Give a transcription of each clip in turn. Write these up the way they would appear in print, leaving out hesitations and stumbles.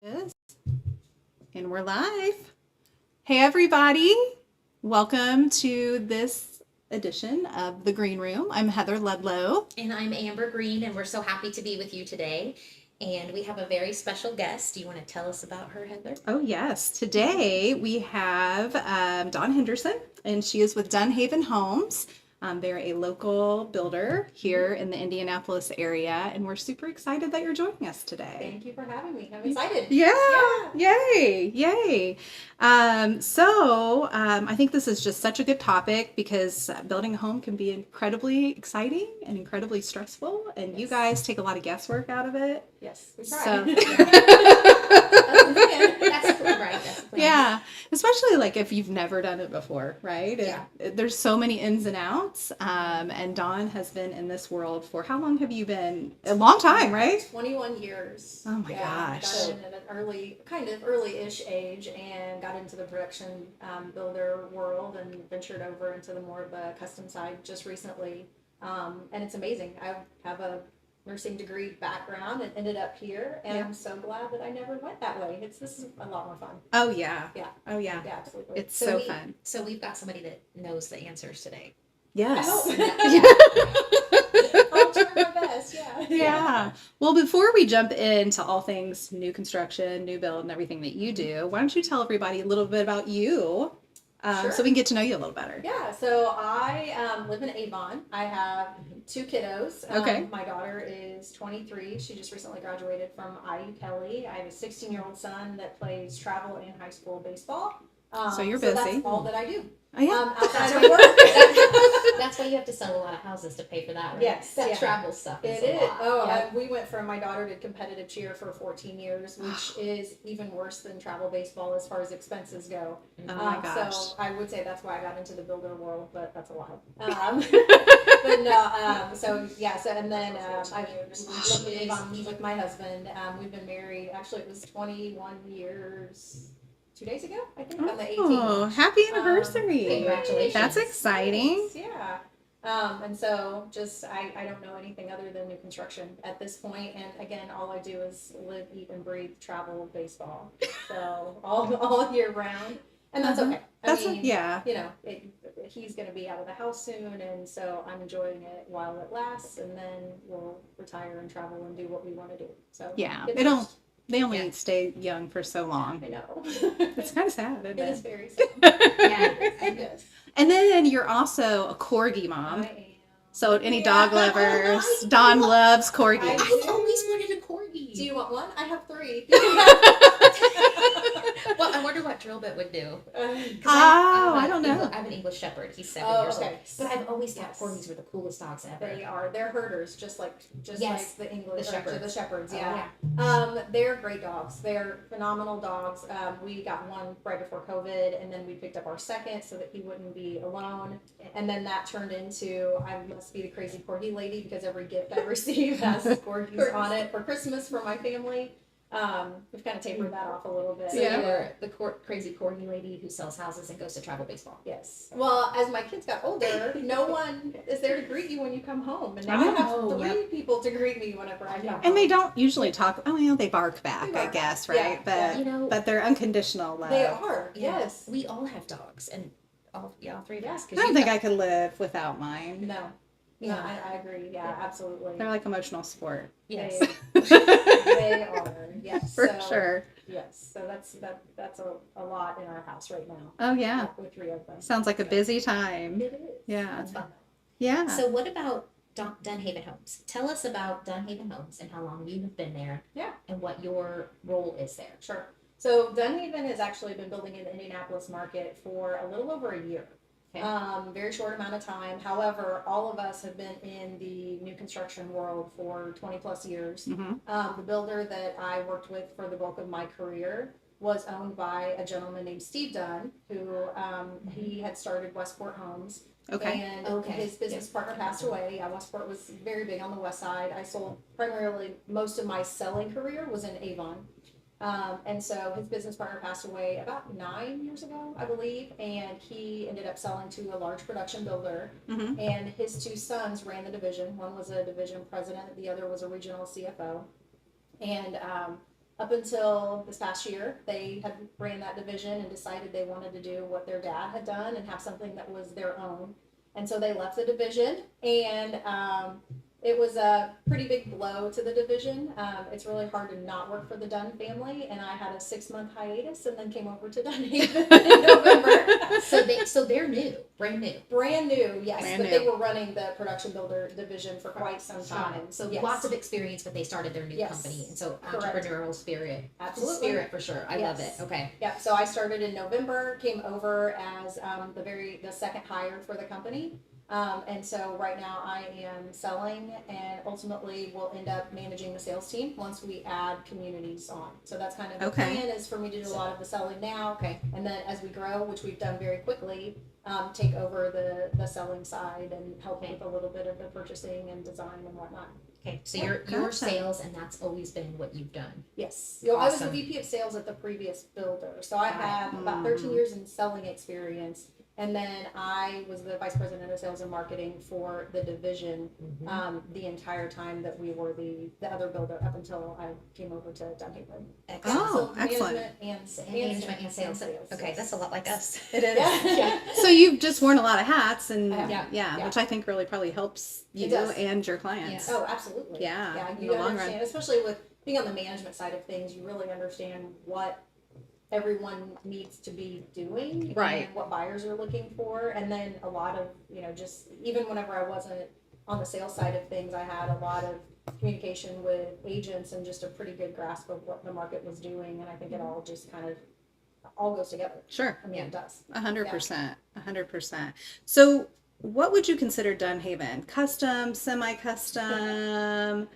Yes, and we're live. Hey, everybody. Welcome to this edition of the Green Room. I'm Heather Ludlow. And I'm Amber Greene, and we're so happy to be with you today. And we have a very special guest. Do you want to tell us about her, Heather? Oh, yes. Today we have Dawn Henderson, and she is with Dunnhaven Homes. They're a local builder here in the Indianapolis area, and we're super excited that you're joining us today. Thank you for having me. I'm excited. Yeah. Yay. Yay. I think this is just such a good topic because building a home can be incredibly exciting and incredibly stressful, and you guys take a lot of guesswork out of it. Yes, we try. So, That's right. That's the plan. yeah, especially like if you've never done it before, right? Yeah. There's so many ins and outs. And Dawn has been in this world for how long have you been? A long time, right? 21 years. Oh my gosh. Got in at an early-ish age and got into the production builder world and ventured over into the more of the custom side just recently. And it's amazing. I have a nursing degree background and ended up here, and I'm so glad that I never went that way. This is a lot more fun. Oh yeah. Yeah. Oh yeah. Yeah, absolutely. It's so we- fun. So we've got somebody that knows the answers today. Yes. I'll try my best. Yeah. Yeah. Well, before we jump into all things new construction, new build, and everything that you do, why don't you tell everybody a little bit about you, Sure. so we can get to know you a little better. Yeah, so I live in Avon. I have two kiddos. Okay. My daughter is 23. She just recently graduated from IU Kelly. I have a 16-year-old son that plays travel and high school baseball. So you're So busy. that's all that I do. Oh, yeah. Outside of work. That's why you have to sell a lot of houses to pay for that, right? Yes, That yeah. travel stuff is It a is. lot. Oh, Yeah. we went from, my daughter did competitive cheer for 14 years, which is even worse than travel baseball as far as expenses go. Oh my gosh. So I would say that's why I got into the builder world, but that's a lie. But no, so and then I lived in Avon with my husband. We've been married, actually it was 21 years, 2 days ago, I think, on the 18th. Oh, happy anniversary. Congratulations. That's exciting. Yeah. And so just, I don't know anything other than new construction at this point. And again, all I do is live, eat, and breathe travel baseball. So all year round. And that's okay. Yeah. You know, he's going to be out of the house soon. And so I'm enjoying it while it lasts. And then we'll retire and travel and do what we want to do. So Yeah. it's They only stay young for so long. I know. It's kind of sad, isn't It it? is very sad. Yeah. Yes. And then you're also a corgi mom. I am. So any Yeah. dog lovers, Oh, nice. Dawn loves corgis. I I've always wanted a corgi. Do you want one? I have 3. Well, I wonder what Drill Bit would do. 'Cause I don't know. I have an English Shepherd. He's 7 Oh, years okay. old. But I've always thought Yes. corgis were the coolest dogs ever. They're herders, just like Yes, the English the shepherds. the shepherds. Oh, Yeah. They're great dogs. They're phenomenal dogs. We got one right before COVID, and then we picked up our second so that he wouldn't be alone. And then that turned into, I must be the crazy corgi lady because every gift I receive has corgis on it for Christmas for my family. We've kind of tapered that off a little bit. So Yeah. you're the crazy corgi lady who sells houses and goes to travel baseball. Yes. Well, as my kids got older, no one is there to greet you when you come home, and now I have Oh, 3 people to greet me whenever I come home. And they don't usually talk. Oh, they bark back, They bark I guess, back. right? Yeah, But You know, but they're unconditional love. They are. yeah, Yes. we all have dogs, and all 3 of us. I don't think I could live without mine. No. Yeah. No, I agree. Yeah, Yeah. absolutely. They're like emotional support. Yes. They are. Yes. For so, sure. Yes. So that's a lot in our house right now. Oh yeah. With 3 of them. Sounds like a busy time. It is. Yeah. That's fun. Yeah. So what about Dunnhaven Homes? Tell us about Dunnhaven Homes and how long you have been there. Yeah. And what your role is there. Sure. So Dunnhaven has actually been building in the Indianapolis market for a little over a year. Okay. Very short amount of time. However, all of us have been in the new construction world for 20 plus years. hmm The builder that I worked with for the bulk of my career was owned by a gentleman named Steve Dunn, who he had started Westport Homes. Okay. And Okay. his business partner passed away. Yeah, Westport was very big on the west side. I sold primarily, most of my selling career was in Avon. And so his business partner passed away about 9 years ago, I believe, and he ended up selling to a large production builder. hmm And his 2 sons ran the division. One was a division president, the other was a regional CFO. And up until this past year, they had ran that division and decided they wanted to do what their dad had done and have something that was their own. And so they left the division, and it was a pretty big blow to the division. It's really hard to not work for the Dunn family, and I had a 6-month hiatus and then came over to Dunnhaven in November. So they're new, brand new. Brand new, yes, Brand but new. they were running the production builder division for quite some time. So Yes. lots of experience, but they started their new Yes. company, and so Correct. entrepreneurial spirit. Absolutely. Spirit for sure. I love it. Yes. Okay. Yeah, so I started in November, came over as the second hire for the company. And so right now I am selling, and ultimately will end up managing the sales team once we add communities on. So that's kind of the Okay. plan, is for me to do a lot of the selling now. Okay. And then as we grow, which we've done very quickly, take over the selling side and help Okay. with a little bit of the purchasing and design and whatnot. Okay. So Yeah, your gotcha. sales, and that's always been what you've done. Yes. You know, I was Awesome. the VP of sales at the previous builder. So I Got it. have about Mhm. 13 years in selling experience. And then I was the vice president of sales and marketing for the division the entire time that we were the other builder up until I came over to Dunnhaven. Excellent. Oh, excellent. Management and sales. Okay, yes. that's a lot like us. It is. Yeah. So you've just worn a lot of hats, and Yeah. Yeah. which I think really probably helps It you does. and your clients. Oh, absolutely. Yeah, Yeah, in you the long understand, run. especially with being on the management side of things, you really understand what everyone needs to be doing, Right. and what buyers are looking for. And then a lot of, just even whenever I wasn't on the sales side of things, I had a lot of communication with agents and just a pretty good grasp of what the market was doing. And I think it all just kind of all goes together. Sure, I mean, it does. 100%, 100%. So, what would you consider Dunnhaven? Custom, semi-custom?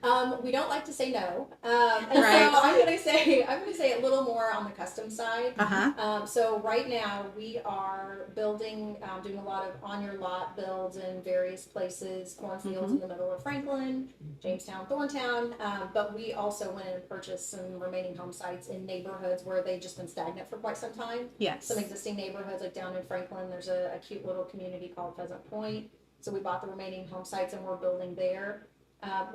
We don't like to say no, and Right. so I'm gonna say a little more on the custom side. Uh huh. So right now we are building, doing a lot of on your lot builds in various places, cornfields in the middle of Franklin, Jamestown, Thorntown. But we also went and purchased some remaining home sites in neighborhoods where they've just been stagnant for quite some time. Yes. Some existing neighborhoods, like down in Franklin, there's a cute little community called Pheasant Point. So we bought the remaining home sites and we're building there.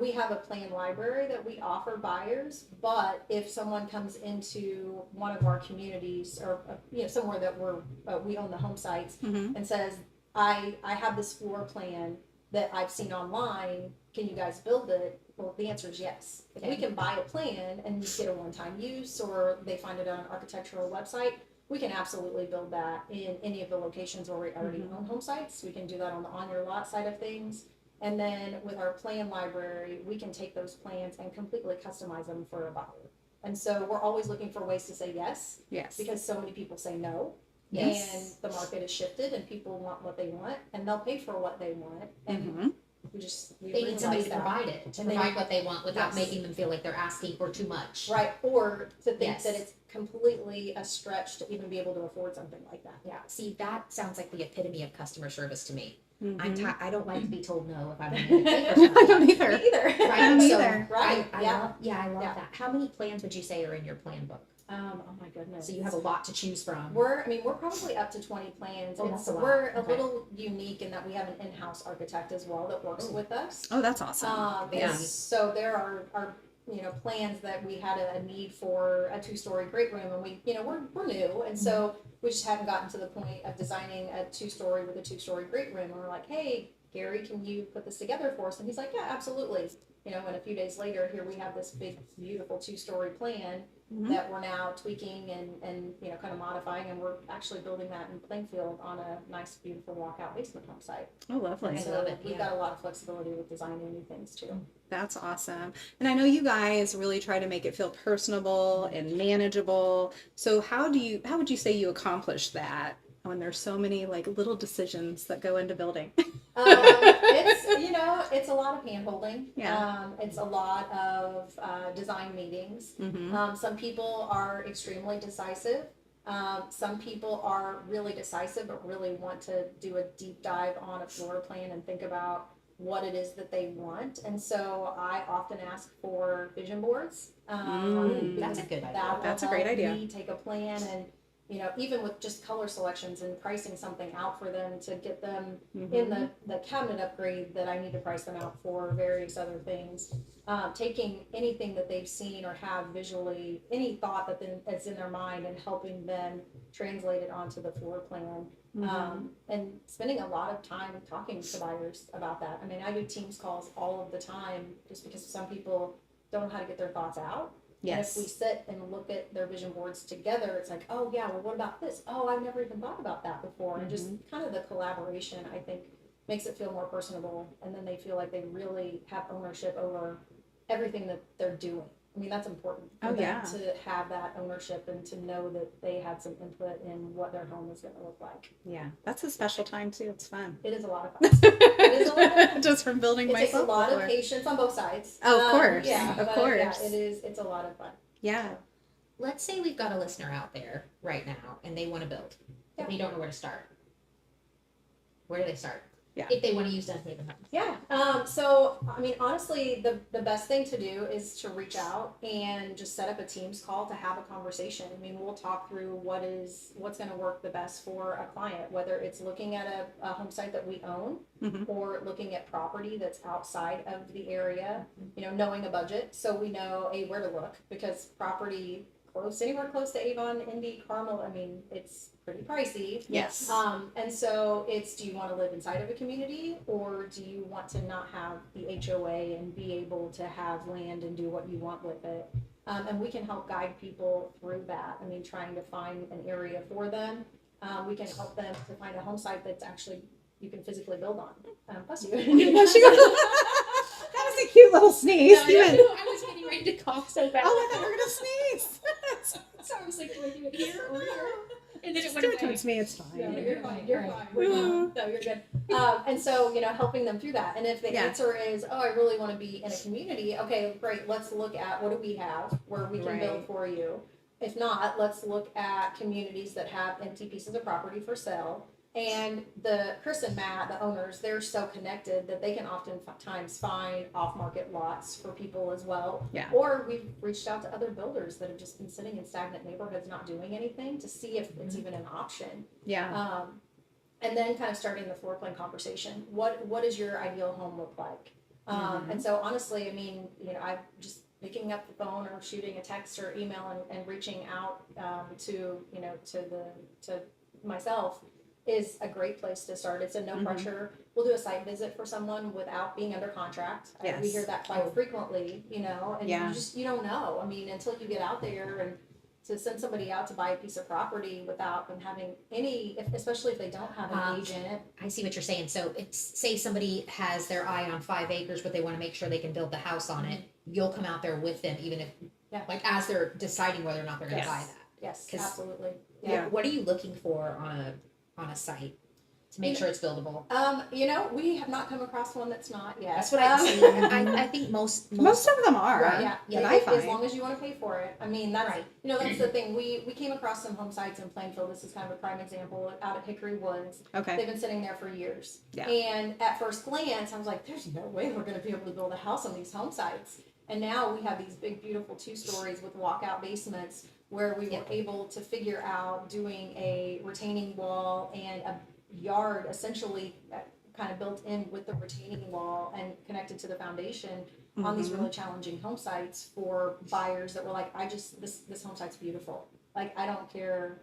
We have a plan library that we offer buyers, but if someone comes into one of our communities, or somewhere that we own the home sites, Mm-hmm. and says, I have this floor plan that I've seen online, can you guys build it? Well, the answer is yes. If we can buy a plan and get a one-time use, or they find it on an architectural website, we can absolutely build that in any of the locations where we already own home sites. We can do that on the on your lot side of things. And then with our plan library, we can take those plans and completely customize them for a buyer. And so we're always looking for ways to say yes, Yes. because so many people say no. Yes. And the market has shifted and people want what they want and they'll pay for what they want. And Mm-hmm. we They need somebody realize to that. provide it, to And they provide need- what they want without Yes. making them feel like they're asking for too much. Right. Or to think Yes. that it's completely a stretch to even be able to afford something like that. Yeah. See, that sounds like the epitome of customer service to me. Mhm. I don't like to be told no if I'm going to pay for something. I don't either. Me either. Right. I don't So either. Right. I Yeah. love, I love Yeah. that. How many plans would you say are in your plan book? Oh my goodness. So you have a lot to choose from. We're probably up to 20 plans. Oh, and that's a lot. we're a Okay. little unique in that we have an in-house architect as well that works Oh. with us. Oh, that's awesome. Yeah. And so there are plans that we had a need for a 2-story great room, and we're new, and so we just hadn't gotten to the point of designing a 2-story with a 2-story great room. And we're like, hey, Gary, can you put this together for us? And he's like, yeah, absolutely. And a few days later, here we have this big, beautiful 2-story plan Mhm. that we're now tweaking and kind of modifying, and we're actually building that in Plainfield on a nice, beautiful walkout basement home site. Oh, lovely. And so love it, we've yeah. got a lot of flexibility with designing new things too. That's awesome. And I know you guys really try to make it feel personable and manageable. So how would you say you accomplish that when there's so many like little decisions that go into building? It's a lot of hand holding. Yeah. It's a lot of design meetings. Mm-hmm. Some people are extremely decisive. Some people are really decisive but really want to do a deep dive on a floor plan and think about what it is that they want. And so I often ask for vision boards. That's a good idea. That will That's a great help idea. me take a plan and even with just color selections and pricing something out for them to get them in the cabinet upgrade that I need to price them out for, various other things. Taking anything that they've seen or have visually, any thought that's in their mind, and helping them translate it onto the floor plan. And spending a lot of time talking to buyers about that. I mean, I do Teams calls all of the time just because some people don't know how to get their thoughts out. Yes. And if we sit and look at their vision boards together, it's like, oh yeah, well, what about this? Oh, I've never even thought about that before. And just kind of the collaboration, I think, makes it feel more personable. And then they feel like they really have ownership over everything that they're doing. I mean, that's important for them to have that ownership and to know that they had some input in what their home is going to look like. Yeah, that's a special time too. It's fun. It is a lot of fun. It is a lot of fun. Just from building It my takes a lot of patience on both sides. Oh, of course. Yeah, of but course. Yeah, it's a lot of fun. Yeah. Let's say we've got a listener out there right now and they want to build, but they don't know where to start. Where do they start? Yeah. If they want to use Dunnhaven Homes. Yeah. So, I mean, honestly, the best thing to do is to reach out and just set up a Teams call to have a conversation. I mean, we'll talk through what's going to work the best for a client, whether it's looking at a home site that we own or looking at property that's outside of the area, knowing a budget. So we know where to look, because property anywhere close to Avon, Indy, Carmel, I mean, it's pretty pricey. Yes. And so do you want to live inside of a community, or do you want to not have the HOA and be able to have land and do what you want with it? And we can help guide people through that. I mean, trying to find an area for them. We can help them to find a home site that's actually you can physically build on. Bless you. That was a cute little sneeze. No, I was getting ready to cough so bad. Oh, I thought you were going to sneeze. So I was like, do I do it here or here? And then Just it do went it away. towards me. It's fine. No, you're fine. You're fine. No, you're good. And so, helping them through that. And if the answer is, oh, I really want to be in a community, okay, great. Let's look at what do we have where we can build for you. If not, let's look at communities that have empty pieces of property for sale. And Chris and Matt, the owners, they're so connected that they can oftentimes find off-market lots for people as well. Yeah. Or we've reached out to other builders that have just been sitting in stagnant neighborhoods, not doing anything, to see if it's even an option. Yeah. And then kind of starting the floor plan conversation. What does your ideal home look like? And so honestly, I mean, I'm just picking up the phone or shooting a text or email and reaching out to myself is a great place to start. It's a no pressure. We'll do a site visit for someone without being under contract. Yes. We hear that quite frequently, and you don't know. I mean, until you get out there, and to send somebody out to buy a piece of property without them having especially if they don't have an agent. I see what you're saying. So say somebody has their eye on 5 acres, but they want to make sure they can build the house on it. You'll come out there with them, even if, as they're deciding whether or not they're going to buy that. Yes, absolutely. Yeah. What are you looking for on a site to make sure it's buildable? We have not come across one that's not yet. That's what I'm saying. I think most of them are. Right. Yeah. I find. As long as you want to pay for it. I mean, that's that's the thing. We came across some home sites in Plainfield. This is kind of a prime example out at Hickory Woods. Okay. They've been sitting there for years. Yeah. And at first glance, I was like, "There's no way we're going to be able to build a house on these home sites." And now we have these big, beautiful 2-stories with walkout basements, where we were able to figure out doing a retaining wall and a yard essentially kind of built in with the retaining wall and connected to the foundation on these really challenging home sites for buyers that were like, this home site's beautiful. Like, I don't care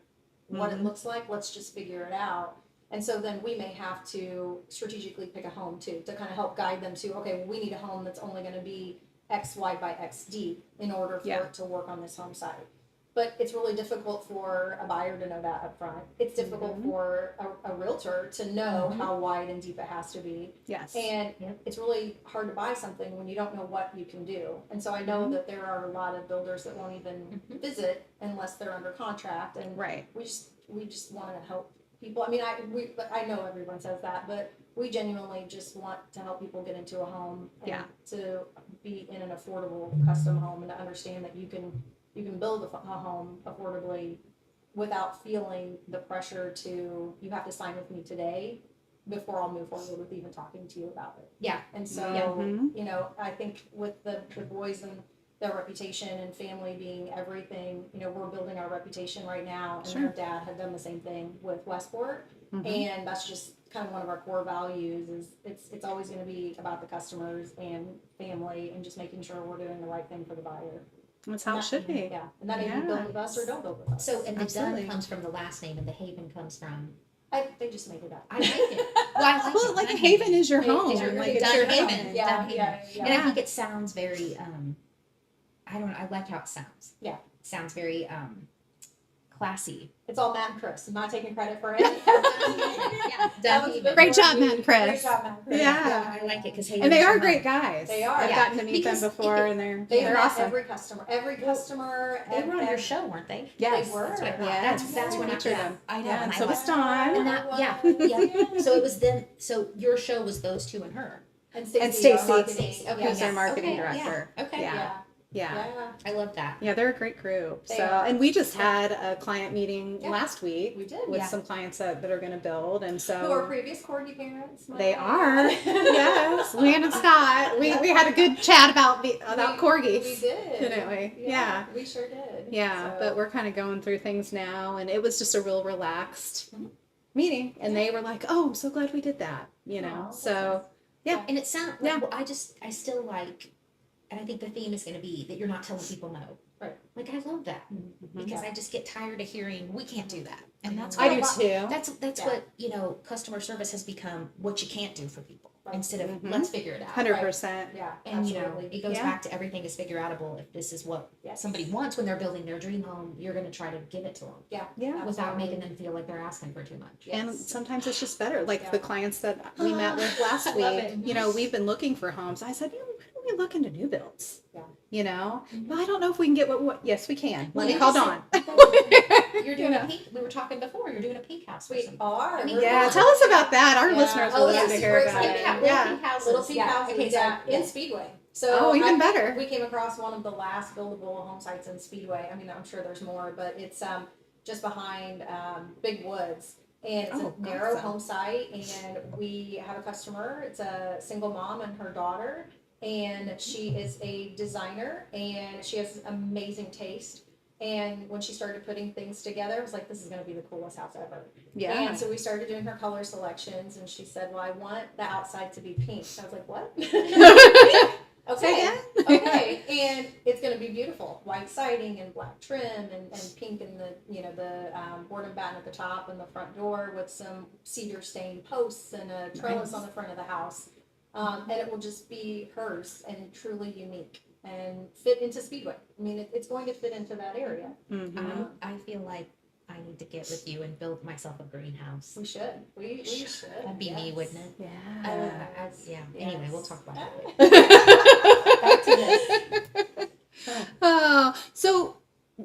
what it looks like. Let's just figure it out. And so then we may have to strategically pick a home too, to kind of help guide them to, okay, well, we need a home that's only going to be X wide by X deep in order for it to work on this home site. But it's really difficult for a buyer to know that up front. It's difficult for a realtor to know how wide and deep it has to be. Yes. And it's really hard to buy something when you don't know what you can do. And so I know that there are a lot of builders that won't even visit unless they're under contract. And we just want to help people. I mean, I know everyone says that, but we genuinely just want to help people get into a home and to be in an affordable custom home, and to understand that you can build a home affordably without feeling the pressure to, you have to sign with me today before I'll move forward with even talking to you about it. Yeah. And so, I think with the boys their reputation and family being everything. You know, we're building our reputation right now, and Sure. their dad had done the same thing with Westport, and that's just kind of one of our core values. Is it's always going to be about the customers and family, and just making sure we're doing the right thing for the buyer. That's how it should be. Yeah, and that may be build with us or don't build with us. So, and the Absolutely. Dunn comes from the last name, and the Haven comes from. They just made it up. I like it. Well, I like Well, it. like a Dunhaven. haven is your Haven home. is your- Like it's it's your Dunhaven. home. Yeah, Dunhaven. yeah, yeah. And I think it sounds very. I don't know. I like how it sounds. Yeah. It sounds very classy. It's all Matt and Chris. I'm not taking credit for it. Yeah, That was Dunhaven. good Great work. job, Matt and Chris. Great job, Matt and Chris. Yeah. I like it because And they are great guys. They are. I've Yeah. gotten to meet Because them before, and they're They they're met awesome. every customer. Every customer. They were on your every- show, weren't they? Yes, They were. That's what I thought. Yes. That's when I featured yeah, them. I know. Yeah, and I so was like- Dawn. And that, yeah. So it was them. So your show was those two and her. And Stacey. And Stacey. our marketing. Okay, Who's their yeah. marketing Okay, director. Yeah. Okay. Yeah. Yeah. Yeah. Yeah. I love that. Yeah, they're a great group. They So, are. and we just had a client meeting Yeah. last week We did. with Yeah. some clients that are going to build, and Who are so previous Corgi parents? they are. Yes, Leanne and Scott. We had a good chat about corgis. We did. Didn't we? Yeah. We sure did. Yeah, So- but we're kind of going through things now, and it was just a real relaxed Mhm. meeting, and they were like, "Oh, I'm so glad we did that," you know. Aw, that's So yeah. And it sounds. Yeah. I still like, and I think the theme is going to be that you're not telling people no. Right. Like I love that Mhm. because I just get tired of hearing we can't do that, and that's I what do a lot- too. That's Yeah. what customer service has become. What you can't do for people Right. instead of Mhm. let's figure it out. 100%. Yeah. And absolutely. it goes Yeah. back to everything is figure outable. If this is what Yes. somebody wants when they're building their dream home, you're going to try to give it to them Yeah. Yeah. without Absolutely. making them feel like they're asking for too much. And Yes. sometimes it's just better. Like Yeah. the clients that we met with last Love week, it. you know, we've been looking for homes. I said, we look into new builds. Yeah. You know, Mhm. but I don't know if we can get what yes, we can. Well, Let me you call just Dawn. You're doing You know. a pink. We were talking before. You're doing a pink house. Or We something. are. I mean, We're Yeah, doing- tell us about that. Our Yeah. listeners Oh, would love yes, to hear we're about excited. it. Little Yeah. pink houses. Little pink houses, Okay, so yeah, in Speedway. So Oh, even I think better. We came across one of the last buildable home sites in Speedway. I mean, I'm sure there's more, but it's just behind Big Woods. And it's Oh, a narrow awesome. home site, and we have a customer. It's a single mom and her daughter, and she is a designer, and she has amazing taste. And when she started putting things together, I was like, this is going to be the coolest house ever. Yeah. And so we started doing her color selections, and she said, well, I want the outside to be pink. I was like, what? Say Okay. again? Okay. And it's going to be beautiful. White siding and black trim and pink in the, the board and batten at the top and the front door with some cedar stained posts and a trellis on the front of the house. And it will just be hers and truly unique and fit into Speedway. I mean, it's going to fit into that area. Mhm. I feel like I need to get with you and build myself a greenhouse. We should. We should. That'd be me, wouldn't it? Yeah. Yeah. Yes. Anyway, we'll talk about that. Back to this. So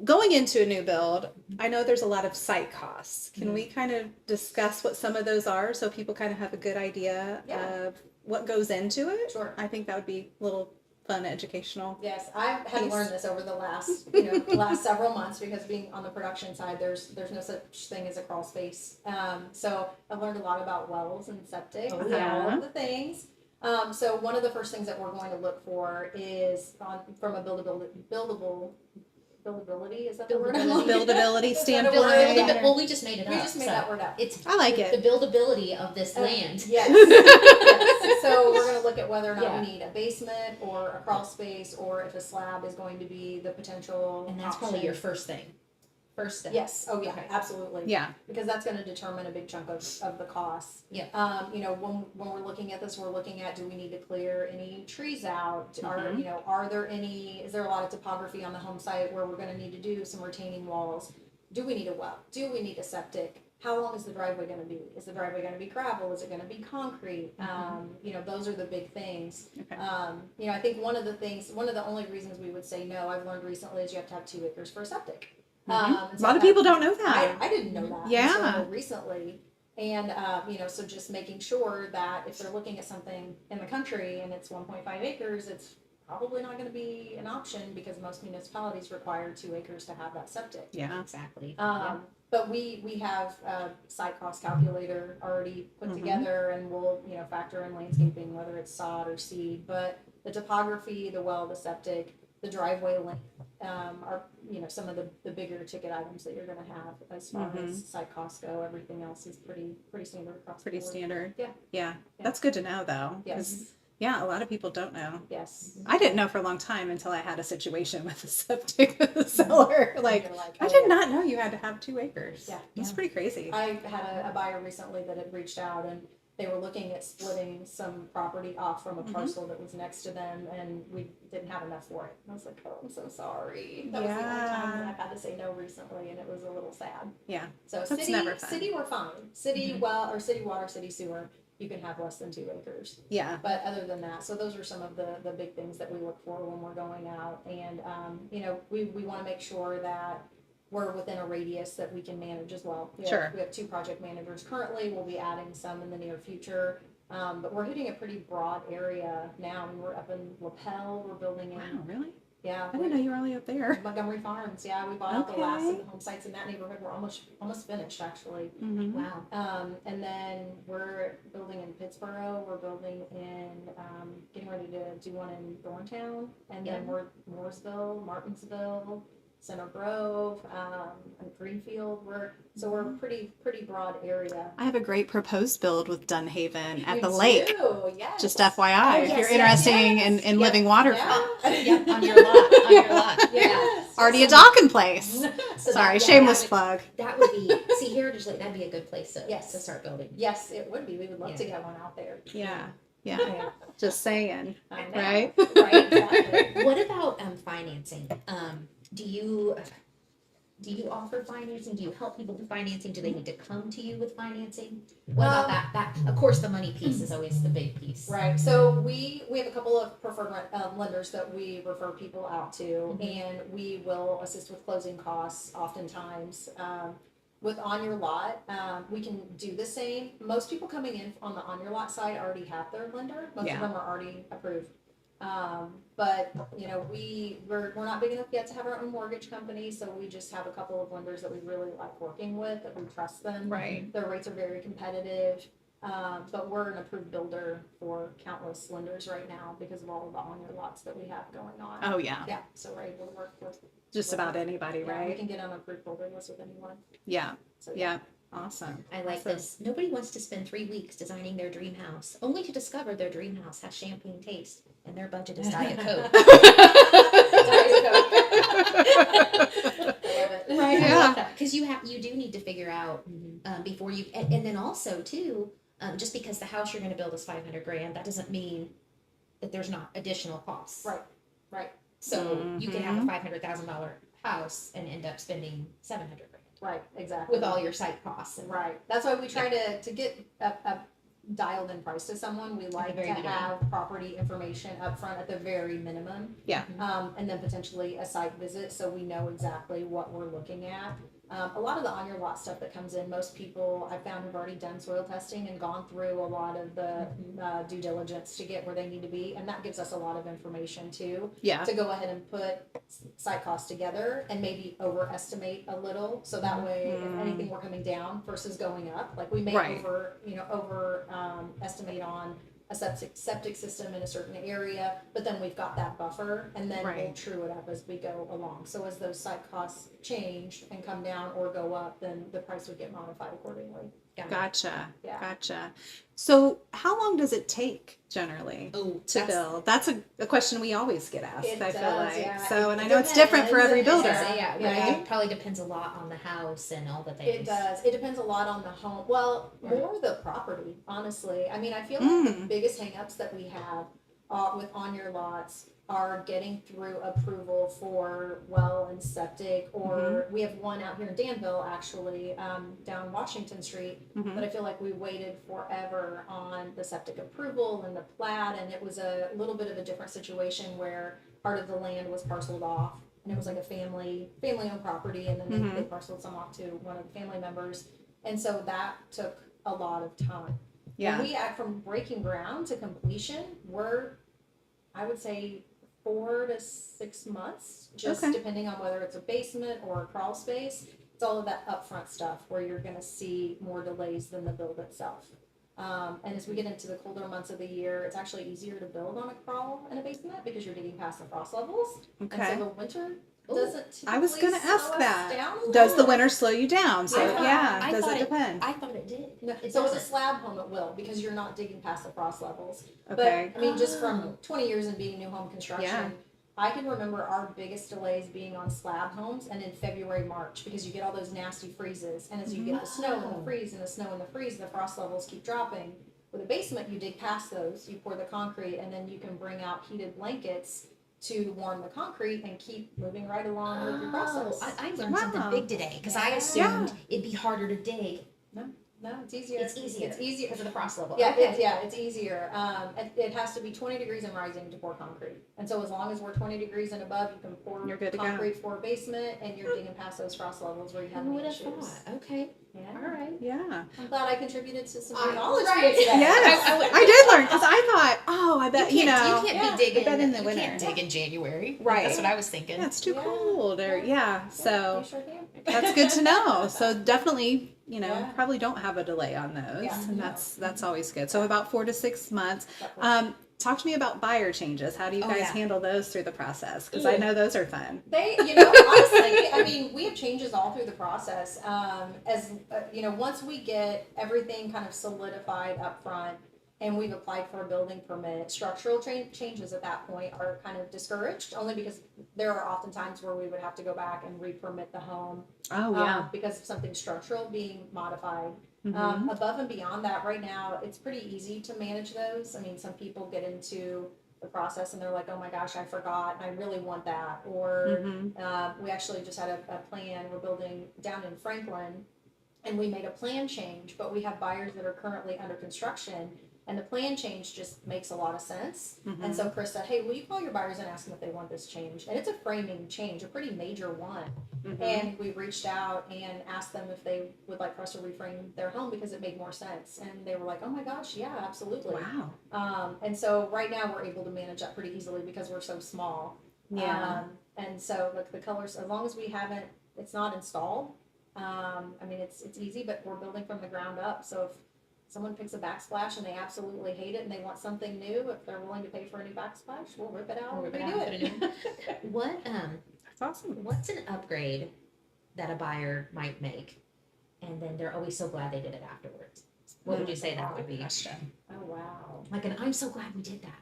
going into a new build, I know there's a lot of site costs. Can we kind of discuss what some of those are so people kind of have a good idea Yeah. of what goes into it? Sure. I think that would be a little fun, educational. Yes, I've had to Piece. learn this over the last, last several months because being on the production side, there's no such thing as a crawl space. So I've learned a lot about wells and septic, Oh, and yeah. all of the things. So one of the first things that we're going to look for is from a buildability. Is that the word? I'm looking for? Buildability Is that a standpoint. word? Yeah. Well, we just made it We up. just made so that word up. It's I like the it. buildability of this land. Yes. Yes. So we're going to look at whether or not Yeah. we need a basement or a crawl space, or if a slab is going to be the potential. And that's option. probably your first thing. First step. Yes. Oh, yeah. Okay. Absolutely. Yeah. Because that's going to determine a big chunk of the costs. Yeah. When we're looking at this, we're looking at, do we need to clear any trees out? Mhm. Is there a lot of topography on the home site where we're going to need to do some retaining walls? Do we need a well? Do we need a septic? How long is the driveway going to be? Is the driveway going to be gravel? Is it going to be concrete? Those are the big things. Okay. I think one of the only reasons we would say no, I've learned recently, is you have to have 2 acres for a septic. Mhm. And A so lot of that- people don't know that. I didn't know that Yeah. until recently. And, so just making sure that if they're looking at something in the country and it's 1.5 acres, it's probably not going to be an option because most municipalities require 2 acres to have that septic. Yeah. Exactly. But we have a site cost calculator already put Mhm. together, and we'll, factor in landscaping, whether it's sod or seed. But the topography, the well, the septic, the driveway length are, some of the bigger ticket items that you're going to have as far as site costs go. Everything else is pretty standard across the Pretty board. standard. Yeah. Yeah. That's good to know, though. Yes. 'Cause, yeah, a lot of people don't know. Yes. I didn't know for a long time until I had a situation with a septic seller. Like, You're like, I oh, did yeah. not know you had to have 2 acres. Yeah. That's pretty crazy. I had a buyer recently that had reached out, and they were looking at splitting some property off from a parcel that was next to them, and we didn't have enough for it. I was like, oh, I'm so sorry. That was the only time that I've had to say no recently, and it was a little sad. Yeah. So That's never fun. city we're fine. City well, or city water, city sewer, you can have less than 2 acres. Yeah. But other than that, so those are some of the big things that we look for when we're going out. And, we want to make sure that we're within a radius that we can manage as well. Sure. We have 2 project managers currently. We'll be adding some in the near future. But we're hitting a pretty broad area now. We're up in Lapel. We're building in. Wow, really? Yeah. I didn't know you were only up there. Montgomery Farms. Yeah, we bought out the last Okay. of the home sites in that neighborhood. We're almost finished, actually. Mm-hmm. Wow. And then we're building in Pittsburgh. We're building in, getting ready to do one in Thorntown. And then we're Mooresville, Martinsville, Center Grove, and Greenfield. We're pretty broad area. I have a great proposed build with Dunnhaven at You the lake. do, yes. Just FYI, if yes, you're yes, interested in living waterfront. Yep, on your lot. On your lot. Yeah. Yes. Already a docking place. So Sorry, that- shameless that plug. That would be, see, Heritage Lake, that'd be a good place to start building. Yes, it would be. We would love Yeah. to get one out there. Yeah. Yeah. Yeah. Just saying. I know. Right? Right, exactly. What about financing? Do you offer financing? Do you help people with financing? Do they need to come to you with financing? What about that? Of course, the money piece is always the big piece. Right. So we have a couple of preferred lenders that we refer people out to, and we will assist with closing costs oftentimes. With on your lot, we can do the same. Most people coming in on the on your lot side already have their lender. Most Yeah. of them are already approved. But we're not big enough yet to have our own mortgage company, so we just have a couple of lenders that we really like working with, that we trust them. Right. Their rates are very competitive. But we're an approved builder for countless lenders right now because of all of the on your lots that we have going on. Oh, yeah. Yeah, so we're able to work with Just about anybody, We right? can get on a approved builder list with anyone. Yeah. So Yeah. Awesome. I like this. Nobody wants to spend 3 weeks designing their dream house, only to discover their dream house has champagne taste and their budget is Diet Coke. Right, I love that, because you do need to figure out before you, and then also too, just because the house you're going to build is $500,000, that doesn't mean that there's not additional costs. Right. So you can have a $500,000 house and end up spending $700,000 Right, exactly. with all your site costs. And Right. That's why we try to get a dialed in price to someone. We like to very beginning. have property information up front at the very minimum. Yeah. And then potentially a site visit so we know exactly what we're looking at. A lot of the on your lot stuff that comes in, most people I've found have already done soil testing and gone through a lot of the due diligence to get where they need to be, and that gives us a lot of information too. Yeah. To go ahead and put site costs together and maybe overestimate a little, so that way if anything were coming down versus going up, like we may Right. estimate on a septic system in a certain area, but then we've got that buffer, and then we'll Right. true it up as we go along. So as those site costs change and come down or go up, then the price would get modified accordingly. Gotcha. Yeah. Gotcha. So how long does it take generally Oh, to build? That's a question we always get asked, It I feel does, like. yeah. So, It and I know it's different for depends. every It builder. does. Yeah, Yeah. It probably depends a lot on the house and all the things. It does. It depends a lot on the home. Well, more the property, honestly. I mean, I feel like the biggest hangups that we have with on your lots are getting through approval for well and septic, or we have one out here in Danville, actually, down Washington Street, but I feel like we waited forever on the septic approval and the plat, and it was a little bit of a different situation where part of the land was parceled off, and it was like a family-owned property, and then they parceled some off to one of the family members, and so that took a lot of time. Yeah. When we act from breaking ground to completion, I would say 4 to 6 months, just Okay. depending on whether it's a basement or a crawl space. It's all of that upfront stuff where you're going to see more delays than the build itself. And as we get into the colder months of the year, it's actually easier to build on a crawl in a basement because you're digging past the frost levels. Okay. And so the winter doesn't typically I was going to ask slow us that. down a little. Does the winter slow you down? So Yeah. I does thought it depend? I thought it did. No, It so with a doesn't. slab home, it will because you're not digging past the frost levels. Okay. But I mean, just from 20 years in being new home construction, Yeah. I can remember our biggest delays being on slab homes and in February, March because you get all those nasty freezes, and as you get the snow and the freeze and the snow and the freeze, the frost levels keep dropping. With a basement, you dig past those, you pour the concrete, and then you can bring out heated blankets to warm the concrete and keep moving right along with your process. I learned something Wow. big today because I Yeah. assumed it'd be harder to dig. No, it's easier. It's easier. It's easier. Because of the frost level. Yeah, Okay. it's easier. It has to be 20 degrees and rising to pour concrete. And so as long as we're 20 degrees and above, you can pour You're good to go. concrete for a basement, and you're digging past those frost levels where you have Who any would have issues. thought? Okay. Yeah. All right. Yeah. I'm glad I contributed to some Right. knowledge for you today. Yes, I would- I did learn because I thought, oh, I bet you know, you can't yeah, be digging. I bet in the you winter. can't dig in January. Right. That's what I was thinking. yeah, it's too Yeah. cold, or Yeah. so You sure can. that's good to know. So definitely, you know, Yeah. probably don't have a delay on those, Yeah. and that's always good. So about 4 to 6 months. Talk to me about buyer changes. How do you Oh, guys yeah. handle those through the process? Because I know those are fun. They, you know, honestly, I mean, we have changes all through the process. You know, once we get everything kind of solidified up front and we've applied for a building permit, structural changes at that point are kind of discouraged, only because there are often times where we would have to go back and re-permit the home Oh yeah. because of something structural being modified. Mhm. Above and beyond that, right now, it's pretty easy to manage those. I mean, some people get into the process and they're like, oh my gosh, I forgot, and I really want that. Or Mhm. we actually just had a plan, we're building down in Franklin, and we made a plan change, but we have buyers that are currently under construction, and the plan change just makes a lot of sense. And so Chris said, hey, will you call your buyers and ask them if they want this change? And it's a framing change, a pretty major one. And we reached out and asked them if they would like for us to reframe their home because it made more sense. And they were like, oh my gosh, yeah, absolutely. Wow. And so right now we're able to manage that pretty easily because we're so small. Yeah. And so like the colors, as long as we haven't, it's not installed. I mean, it's easy, but we're building from the ground up. So if someone picks a backsplash and they absolutely hate it and they want something new, if they're willing to pay for a new backsplash, we'll rip it out and redo it. What That's awesome. what's an upgrade that a buyer might make, and then they're always so glad they did it afterwards? What would you say that would be? Oh, wow. Like, and I'm so glad we did that.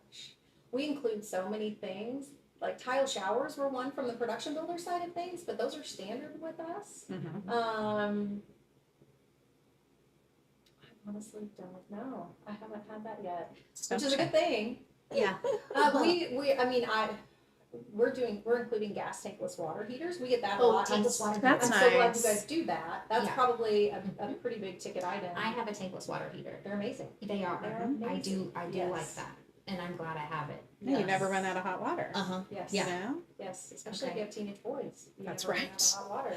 Gosh. We include so many things. Like tile showers were one from the production builder side of things, but those are standard with us. Mhm. I honestly don't know. I haven't had that yet, Stuff which is a good check. thing. Yeah. We're including gas tankless water heaters. We get that a Oh, lot. tankless water That's I'm so glad nice. you guys do that. That's Yeah. probably a pretty big ticket item. I have a tankless water heater. They're amazing. They are. They're I amazing. do Yes. like that, and I'm glad I have it. Yeah, you Yes. never run out of hot water. huh. Yes. You Yeah. know? Yes. Especially if Okay. you have teenage boys. You That's never run right. out of hot water.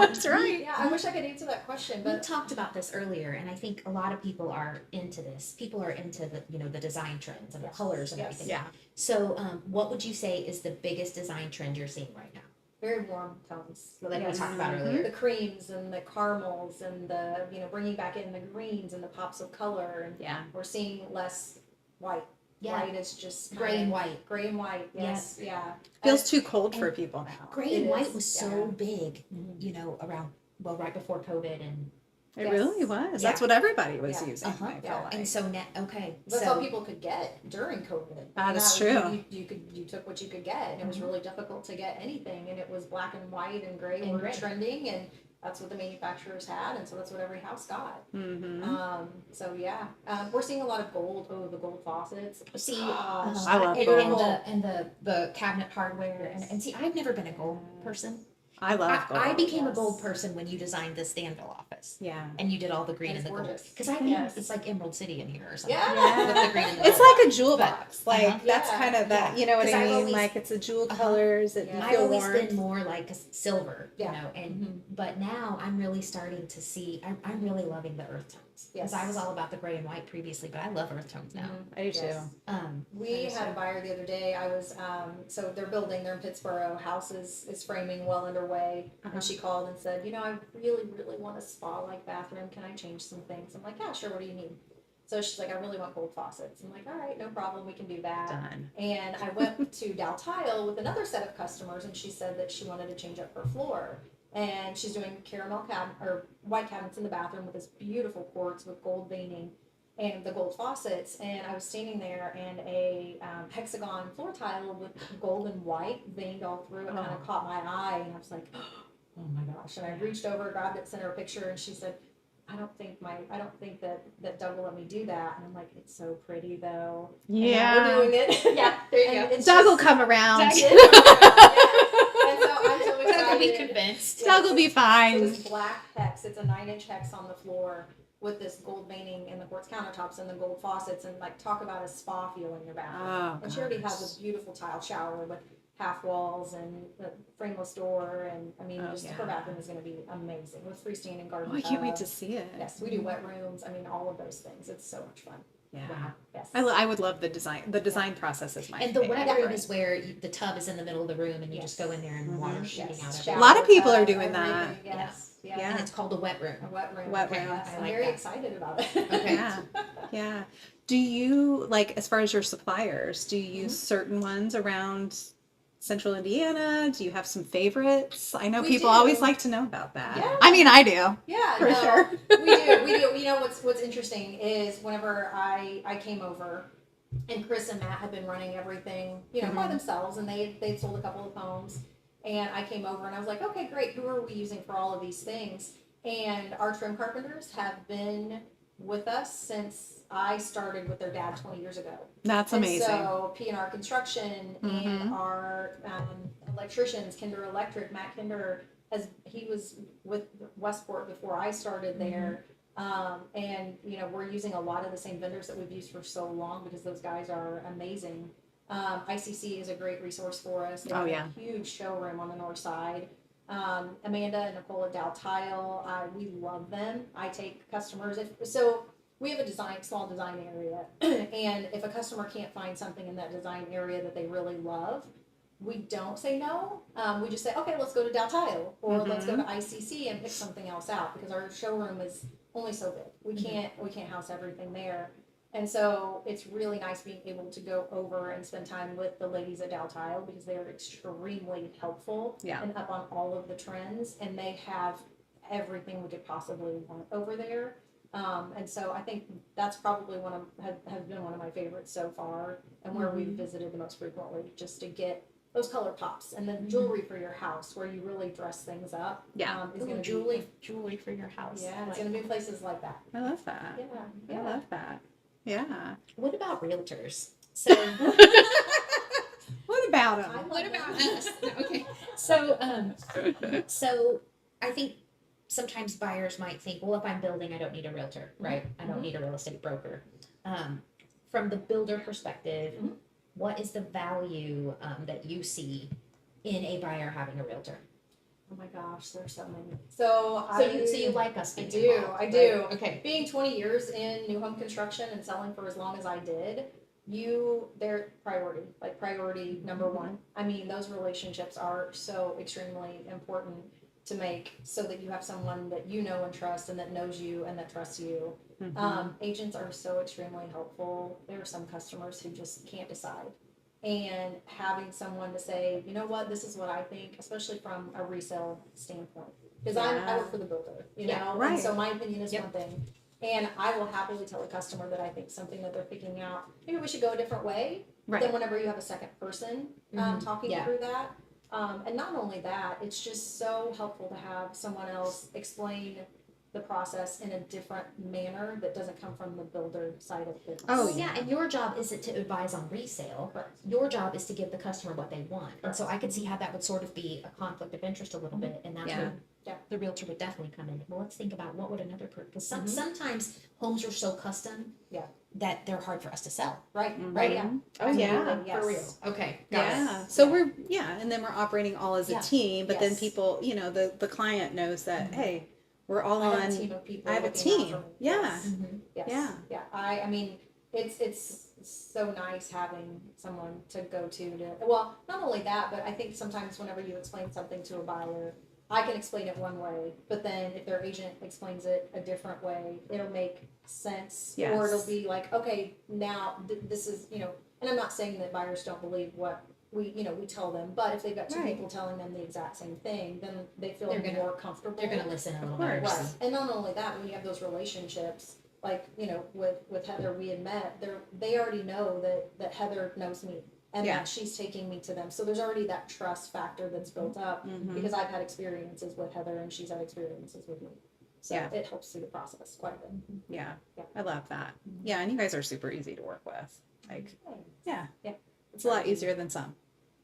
That's right. Yeah, I wish I could answer that question, We but talked about this earlier, and I think a lot of people are into this. People are into the the design trends and the Yes. colors and Yes. everything. Yeah. So, what would you say is the biggest design trend you're seeing right now? very warm tones. Like Yes. we talked about Mhm. earlier. The creams and the caramels and the bringing back in the greens and the pops of color, and Yeah. we're seeing less white. Yeah. White is just Gray and white. Gray and white. Yes. Yeah. Feels too cold for people now. Gray It and white is, was so yeah. big, Mhm. around right before COVID, and It Yes. really was. Yeah. That's what everybody was Yeah. using. Uh-huh. I feel Yeah. like. and so now That's so all people could get during COVID. That is was- true. You took what you could get, and it was really difficult to get anything, and it was black and white and gray And were gray. trending, and that's what the manufacturers had, and so that's what every house got. Mm-hmm. So yeah, we're seeing a lot of gold. Oh, the gold faucets. see Gosh, I love and, gold. and the cabinet hardware and see I've never been a gold person. I love gold. I became a yes. gold person when you designed the Stanville office. Yeah. And you did all the green And and it's the gold. gorgeous. Because I think Yes. it's like Emerald City in here or something. Yeah. With the green and the It's gold. like a jewel But- box. Like uh-huh. that's Yeah. kind of that. Yeah. You know what 'Cause I I've mean? always- Like it's a jewel Uh-huh. colors. It Yeah. you I've feel always warm. been more like a silver, Yeah. and but now I'm really starting to see I'm really loving the earth tones. Because I was all about the gray and white previously, but I love earth tones now. I do too. Yes. We I had a buyer the other day. I was so they're in Pittsburgh. House is framing, well underway, and she called and said, I really want a spa-like bathroom. Can I change some things? I'm like, yeah, sure. What do you need? So she's like, I really want gold faucets. I'm like, all right, no problem. We can do that. Done. And I went to Dow Tile with another set of customers, and she said that she wanted to change up her floor. And she's doing white cabinets in the bathroom with this beautiful quartz with gold veining and the gold faucets. And I was standing there, and a hexagon floor tile with gold and white veined all through it kind of caught my eye, and I was like, oh my gosh! And I reached over, grabbed it, sent her a picture, and she said, I don't think that Doug will let me do that. And I'm like, it's so pretty though. Yeah. And we're doing it. Yeah, there you go. Doug will come around. And so I'm so excited. Doug will be convinced. Doug will be fine. So this black hex, it's a 9-inch hex on the floor with this gold veining in the quartz countertops and the gold faucets, and like talk about a spa feel in your bathroom. Oh, and she already has a beautiful tile shower with half walls and the frameless door, and I mean, her bathroom is going to be amazing with freestanding garden. Oh, I can't wait tub. to see it. Yes, we do wet rooms. I mean, all of those things. It's so much fun. Yeah. Wow. Yes. I would love the design. The design process is my And the favorite. wet room is where the tub is in the middle of the room, and you just go in there and water shooting out of it. A lot of people are Shower, doing that. everything, Yes. Yeah. Yeah. And it's called a wet room. A wet room. Wet room. Yes, I I'm like very that. excited about it. Okay. Yeah. Yeah. Do you, like, as far as your suppliers, do you use certain ones around Central Indiana? Do you have some favorites? I know We people do. always like to know about that. Yeah. I mean, I do. Yeah, For sure. we do. You know what's interesting is whenever I came over, and Chris and Matt had been running everything, by themselves, and they'd sold a couple of homes, and I came over and I was like, okay, great. Who are we using for all of these things? And our trim carpenters have been with us since I started with their dad 20 years ago. That's And amazing. so P&R Construction and our electricians, Kinder Electric, Matt Kinder, he was with Westport before I started there. And we're using a lot of the same vendors that we've used for so long because those guys are amazing. ICC is a great resource for us. They have a huge showroom on the north side. Amanda and Nicole at Dow Tile, we love them. I take customers. We have a small design area, and if a customer can't find something in that design area that they really love, we don't say no. We just say, okay, let's go to Dow Tile, or let's go to ICC and pick something else out, because our showroom is only so big. We can't house everything there. And so it's really nice being able to go over and spend time with the ladies at Dow Tile, because they are extremely helpful and up on all of the trends, and they have everything we could possibly want over there. And so I think that's probably has been one of my favorites so far, and where we've visited the most frequently, just to get those color pops and then jewelry for your house, where you really dress things up. Is going to jewelry for your house. Yeah, it's going to be places like that. I love that. Yeah. I love that. Yeah. What about realtors? So What about them? what about us? No, okay. So I think sometimes buyers might think, well, if I'm building, I don't need a realtor, right? I don't need a real estate broker. From the builder perspective, what is the value that you see in a buyer having a realtor? Oh my gosh, there's so many. So you like us I being do. involved, I right? do. Okay. Being 20 years in new home construction and selling for as long as I did, they're priority number one. I mean, those relationships are so extremely important to make, so that you have someone that you know and trust, and that knows you and that trusts you. Agents are so extremely helpful. There are some customers who just can't decide. And having someone to say, you know what, this is what I think, especially from a resale standpoint. Because I work for the builder, right. And so my opinion is one thing. And I will happily tell a customer that I think something that they're picking out, maybe we should go a different way. Right. Then whenever you have a second person talking through that. And not only that, it's just so helpful to have someone else explain the process in a different manner that doesn't come from the builder side of things. Oh yeah, and your job isn't to advise on resale. Correct. Your job is to give the customer what they want. And so I could see how that would sort of be a conflict of interest a little bit, and that's where the realtor would definitely come in. Well, let's think about what would another person, because sometimes homes are so custom that they're hard for us to sell. Right. Right. Yeah. Oh yeah. Absolutely, yes. For real. Okay. Got Yeah. it. So and then we're operating all as a team, but then Yes. people, the client knows that, hey, we're all I on. have a team of people. I have a looking out team. for me. Yeah. Yes. Mhm. Yes. Yeah. I mean, it's so nice having someone to go to. Well, not only that, but I think sometimes whenever you explain something to a buyer, I can explain it one way, but then if their agent explains it a different way, it'll make sense. Yes. Or it'll be like, okay, now this is, and I'm not saying that buyers don't believe what we tell them, but if they've got two Right. people telling them the exact same thing, then they feel They're gonna- more comfortable. They're gonna listen a little Of more. course. Right. And not only that, when you have those relationships, like, with Heather, we had met, they already know that Heather knows me and Yeah. that she's taking me to them. So there's already that trust factor that's built up Mhm. because I've had experiences with Heather and she's had experiences with me. So Yeah. it helps through the process quite a bit. Yeah. Yeah. I love that. Yeah, and you guys are super easy to work with. Like, yeah, Yeah. it's a lot easier than some.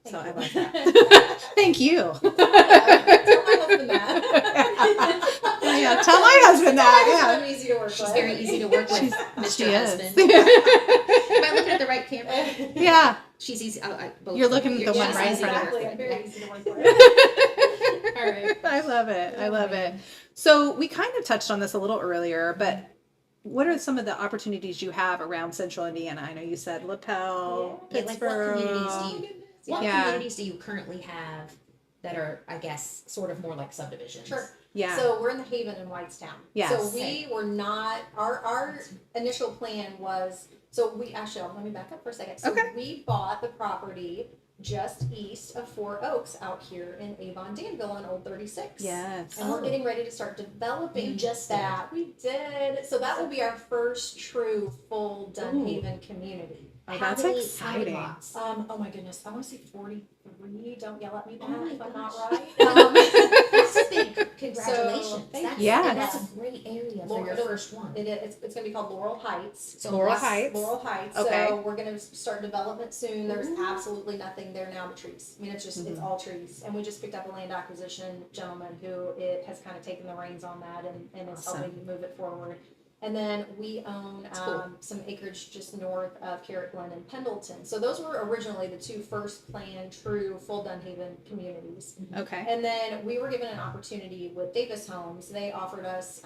So I Thank love you. that. Thank you. Tell my husband that. Yeah, tell my husband that. I'm easy to work She's with. very easy to work with, She's- Mr. she is. Husband. Am I looking at the right camera? Yeah. Yeah. She's easy. Both You're looking at the one she's right in easy front to of work Exactly. with. I'm very Yeah. easy to work with. All right. I love it. I love it. So we kind of touched on this a little earlier, but what are some of the opportunities you have around Central Indiana? I know you said LaPel, Yeah, like what communities do you what Yeah. communities do you currently have that are, I guess, sort of more like subdivisions? Sure. Yeah. So we're in the Haven in Whitestown. Yes. So we were not, our initial plan was, let me back up for a second. So Okay. we bought the property just east of Four Oaks out here in Avon, Danville on Old 36. Yes. And we're getting ready to start developing You just did. that. We did. So that will be our first true full Dunnhaven community. Oh, How that's many exciting. lots? Oh my goodness, I want to say 43. Don't yell at me Oh back my if I'm gosh. not right. That's big. Congratulations. thank That's, you. Yeah. and that's a great area for your first one. It's going to be called Laurel Heights. So Laurel lots- Heights. Laurel Heights. Okay. So we're going to start development soon. There's Ooh. absolutely nothing there now but trees. I mean, it's just, it's all trees. And we just picked up a land acquisition gentleman who has kind of taken the reins on that and is Awesome. helping move it forward. And then we own That's cool. some acreage just north of Carrot Glen and Pendleton. So those were originally the two first planned true full Dunnhaven communities. Okay. And then we were given an opportunity with Davis Homes. They offered us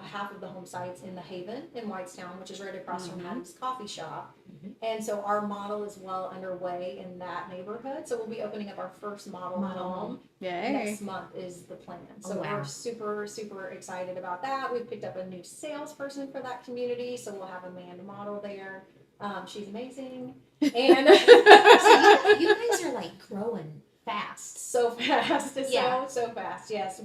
half of the home sites in the Haven in Whitestown, which is right across from Adam's Coffee Shop. And so our model is well underway in that neighborhood. So we'll be opening up our first model home. Yay. Next month is the plan. So Oh, wow. we're super, super excited about that. We've picked up a new salesperson for that community, so we'll have Amanda Model there. She's amazing. And So you guys are like growing fast. so fast. Yeah. So fast. Yes.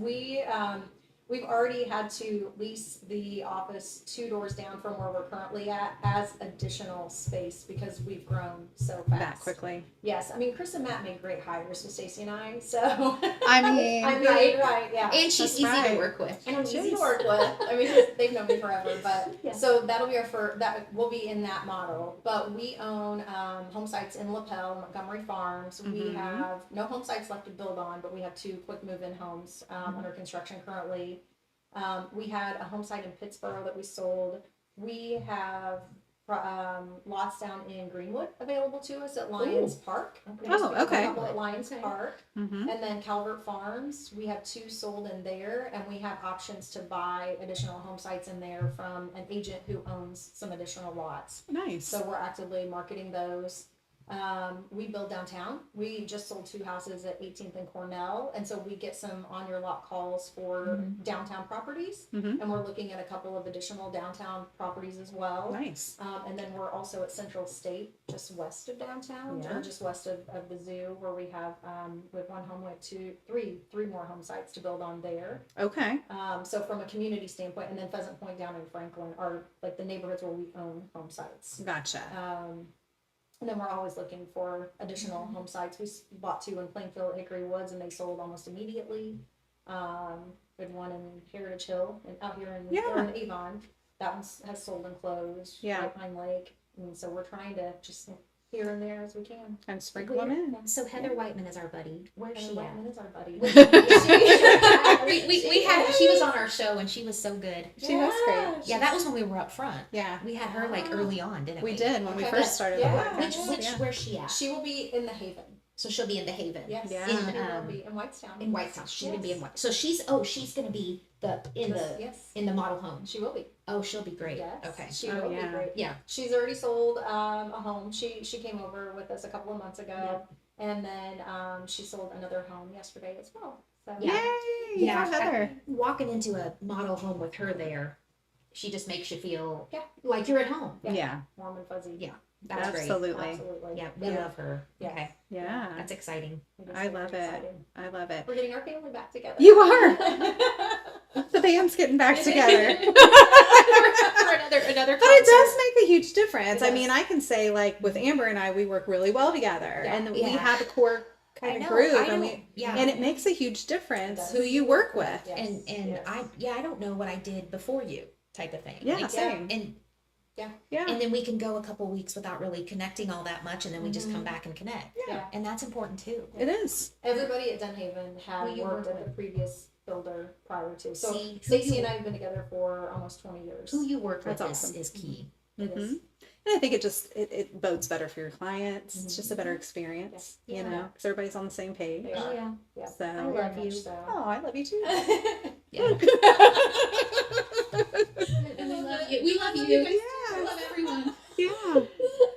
We've already had to lease the office 2 doors down from where we're currently at as additional space because we've grown so fast. That quickly. Yes. I mean, Chris and Matt made great hires with Stacy and I. So I mean, right, yeah. And she's That's easy right. to work with. And I'm easy Jeez. to work with. I mean, they've known me forever, but Yeah. so that'll be our first. That will be in that model. But we own home sites in LaPel, Montgomery Farms. We Mhm. have no home sites left to build on, but we have 2 quick move-in homes under construction currently. We had a home site in Pittsburgh that we sold. We have lots down in Greenwood available to us at Lions Park. We just Oh, picked up okay. A couple at Lions Okay. Park. Mm-hmm. And then Calvert Farms, we have 2 sold in there, and we have options to buy additional home sites in there from an agent who owns some additional lots. Nice. So we're actively marketing those. We build downtown. We just sold 2 houses at 18th and Cornell, and so we get some on your lot calls for downtown properties, Mhm. and we're looking at a couple of additional downtown properties as well. Nice. And then we're also at Central State, just west of downtown, Yeah. or just west of the zoo, where we have with 1 home, we have three more home sites to build on there. Okay. So from a community standpoint, and then Pheasant Point down in Franklin are like the neighborhoods where we own home sites. Gotcha. And then we're always looking for additional home sites. We bought 2 in Plainfield, Hickory Woods, and they sold almost immediately. We had 1 in Heritage Hill and out here in, Yeah. or in Avon. That one has sold and closed. Yeah. White Pine Lake. And so we're trying to just here and there as we can. And sprinkle them in. So Heather Whiteman is our buddy. Where's Heather she at? Whiteman is our buddy. we had she was on our show and she was so good. She was great. Yeah, that was when we were up front. Yeah. We had her like early on, didn't we? We did when we Okay. first started Yeah. the podcast. Which Yeah. where's she at? She will be in the Haven. So she'll be in the Haven. Yes. Yeah. She will be in Whitestown. In Whitestown. She's gonna be in Yes. White. So she's gonna be Yes. in the model home. She will be. Oh, she'll be great. Yes. Okay. She Oh, will yeah. be great. Yeah. She's already sold a home. She came over with us a couple of months ago, and then she sold another home yesterday as well. So Yeah. Yay! Yeah. Go Heather. Walking into a model home with her there, she just makes you feel Yeah. like you're at home. Yeah. warm and fuzzy. Yeah. That's great. Absolutely. Absolutely. Yeah, we love her. Yes. Okay. Yeah. That's exciting. It is I very love it. exciting. I love it. We're getting our family back together. You are. The band's getting back together. For another But it does make a huge difference. It I does. mean, I can say like with Amber and I, we work really well together, Yeah. and we Yeah. have a core I kind of know, group, I and know. Yeah. and it makes a huge It difference does. who you work with. Yes. and Yes. I don't know what I did before you type of thing. Yeah, Like, same. And Yeah. and then we can go a couple weeks without really connecting all that much, and then we just come back and connect. Yeah. And that's important too. It is. Everybody at Dunnhaven Who had you worked work at the previous builder prior to. So See, who Stacy you- and I have been together for almost 20 years. Who you work with That's awesome. is key. It is. Mhm. And I think it bodes better for your clients. It's just a better experience, Yeah. you know, because everybody's on the same page. They are. Yeah. Yeah. So, I love Very much you. so. oh, I love you too. Yeah. We love you. Yeah. love everyone. Yeah.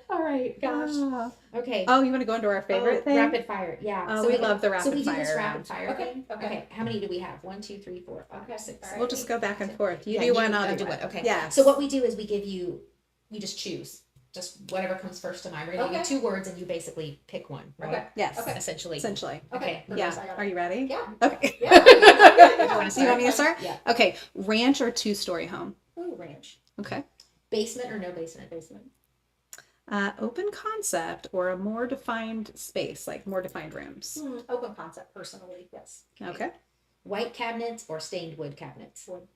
All right, gosh. Oh. Okay. Oh, you want to go into our favorite thing? Rapid fire. Yeah. Oh, we love the So rapid we do this fire rapid round. fire. Okay, thing? okay. How many do we have? 1, 2, 3, 4, 5, Okay, 6. all right. We'll just go back and forth. You Yeah, do one, I'll do one. Okay. Yeah. So what we do is we give you just choose. Just whatever comes first to mind. We're gonna give you Okay. 2 words and you basically pick one, right? Okay. Yes. Okay. Essentially. Essentially. Okay. perfect, I Yeah. got Are it. you ready? Yeah. Okay. Yeah. You wanna Do you want me to start? Yeah. Okay. Ranch or 2-story home? Ooh, ranch. Okay. Basement or no basement? Basement. Open concept or a more defined space, like more defined rooms. Open concept, personally, yes. Okay. White cabinets or stained wood cabinets? Wood.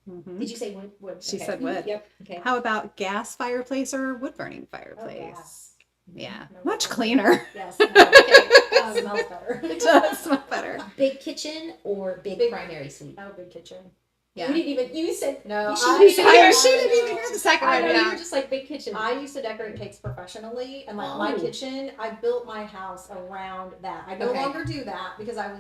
Mhm. Did you say wood? Wood. She Okay. said wood. Yep. Okay. How about gas fireplace or wood burning Oh, fireplace? gas. Yeah. No Much wood. cleaner. Yes. No, okay. Smells better. It does smell better. Big kitchen or big Big- primary suite? Oh, big kitchen. Yeah. You didn't even. You said no. You shouldn't even hear- She didn't even hear the second I one. know, you Yeah. were just like big kitchen. I used to decorate cakes professionally, and like my Oh. kitchen, I built my house around that. I no Okay. longer do that because I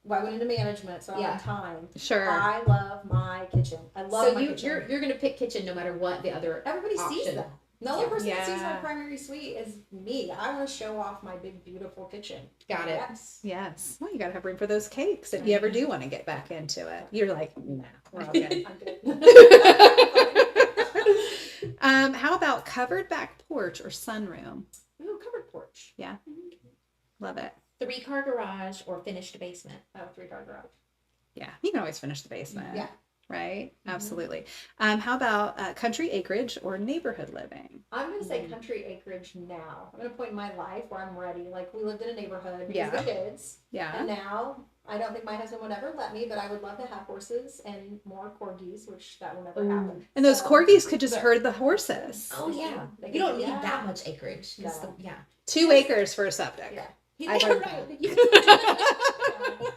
went into management, so I Yeah. had time. Sure. I love my kitchen. I love So my kitchen. you're gonna pick kitchen no matter what the other Everybody sees option. that. The only person that sees my Yeah. primary suite is me. I want to show off my big, beautiful kitchen. Got it. Yes. Yes. Well, you got to have room for those cakes if you ever do want to get back into it. You're like, nah, we're all good. I'm good. How about covered back porch or sunroom? Ooh, covered porch. Love it. 3-car garage or finished basement? Oh, 3-car garage. Yeah. You can always finish the basement. Yeah. Right? Absolutely. How about country acreage or neighborhood living? I'm going to say country acreage now. I'm at a point in my life where I'm ready. Like, we lived in a neighborhood because of the kids. Yeah. And now, I don't think my husband would ever let me, but I would love to have horses and more corgis, which that will never happen. And those So- corgis could just herd the horses. Oh yeah. They You can don't do need that. that much acreage. 'Cause No. yeah. 2 acres for a septic. Yeah. He I doesn't, learned that.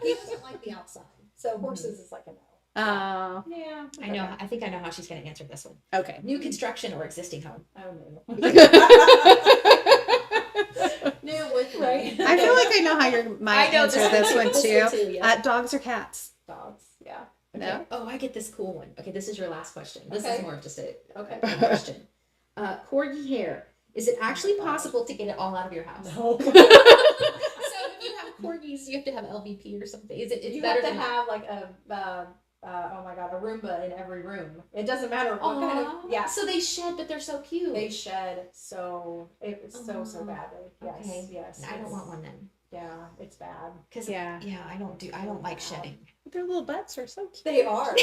he doesn't like the outside. So horses is like a no. Oh, Yeah. I know. I think I know how she's gonna answer this one. okay. New construction or existing home? Oh no. New with Right. I feel like I know how you might I know answer this one too. yeah. Dogs or cats? dogs. Yeah. Okay. No? Oh, I get this cool one. Okay, this is your last question. This Okay. is more of just a Okay. question. Corgi hair. Is it actually possible to get it all out of your house? No. So if you have corgis, you have to have LVP or something. Is it? It's You better have to than have like a oh my god, a Roomba in every room. It doesn't matter what kind Aw. of yeah. So they shed, but they're so cute. They shed so so Aw. badly. Yes, Okay. yes. I don't it's- want one then. Yeah, it's bad. Cause Yeah. I don't like shedding. Their little butts are so cute. They are.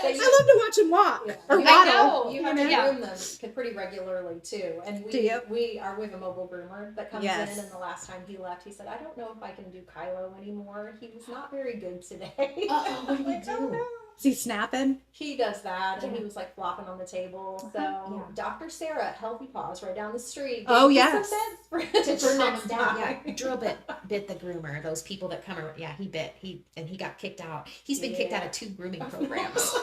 I love to watch them walk Yeah. or You waddle. know. You have to Yeah. groom them pretty regularly too. And Do you? we have a mobile groomer that comes Yes. in, and the last time he left, he said, I don't know if I can do Kylo anymore. He was not very good today. Uh-oh, what do you Like, oh, do? no. Is he snapping? He does that, and Yeah. he was like flopping on the table. So Yeah. Dr. Sarah at Healthy Paws right down the street. Oh, gave me yes. some tips for To calm next him down. time. Yeah, drill bit the groomer. Those people that come around. Yeah, he got kicked out. He's been kicked Yeah. out of 2 grooming programs.